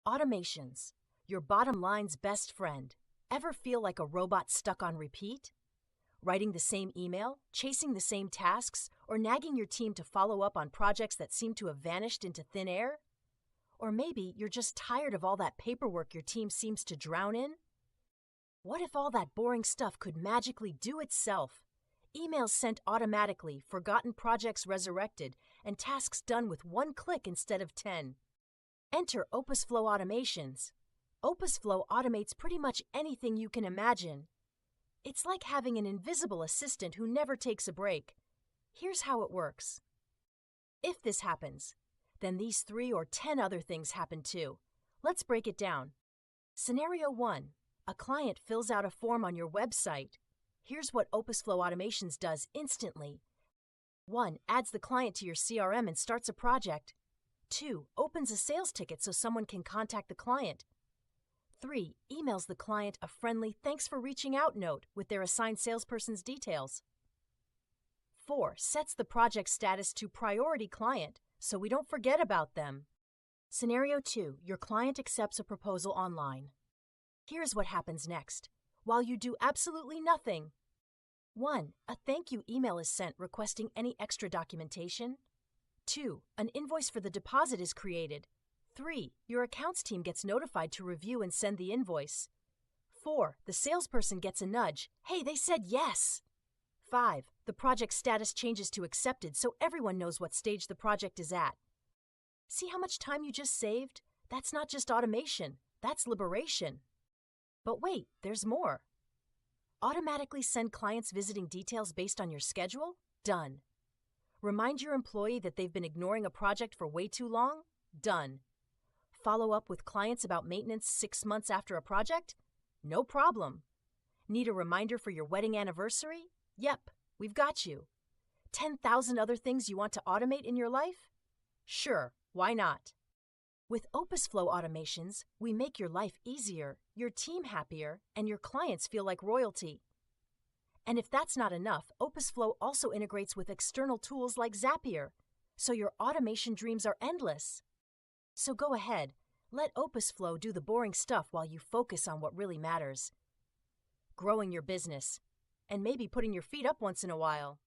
Automations, your bottom line's best friend. Ever feel like a robot stuck on repeat? Writing the same email, chasing the same tasks, or nagging your team to follow up on projects that seem to have vanished into thin air? Or maybe you're just tired of all that paperwork your team seems to drown in? What if all that boring stuff could magically do itself? Emails sent automatically, forgotten projects resurrected, and tasks done with one click instead of 10. Enter OpusFlow automations. OpusFlow automates pretty much anything you can imagine. It's like having an invisible assistant who never takes a break. Here's how it works. If this happens, then these 3 or 10 other things happen too. Let's break it down. Scenario 1. A client fills out a form on your website. Here's what OpusFlow Automations does instantly. 1. Adds the client to your CRM and starts a project. 2. Opens a sales ticket so someone can contact the client. 3. Emails the client a friendly "thanks for reaching out" note with their assigned salesperson's details. 4. Sets the project status to priority client so we don't forget about them. Scenario 2. Your client accepts a proposal online. Here's what happens next. While you do absolutely nothing. 1. A thank you email is sent requesting any extra documentation. 2. An invoice for the deposit is created. 3. Your accounts team gets notified to review and send the invoice. 4. The salesperson gets a nudge. Hey, they said yes! 5. The project status changes to accepted so everyone knows what stage the project is at. See how much time you just saved? That's not just automation, that's liberation. But wait, there's more. Automatically send clients visiting details based on your schedule? Done. Remind your employee that they've been ignoring a project for way too long? Done. Follow up with clients about maintenance 6 months after a project? No problem. Need a reminder for your wedding anniversary? Yep, we've got you. 10,000 other things you want to automate in your life? Sure, why not? With OpusFlow automations, we make your life easier, your team happier, and your clients feel like royalty. And if that's not enough, OpusFlow also integrates with external tools like Zapier, so your automation dreams are endless. So go ahead, let OpusFlow do the boring stuff while you focus on what really matters. Growing your business, and maybe putting your feet up once in a while.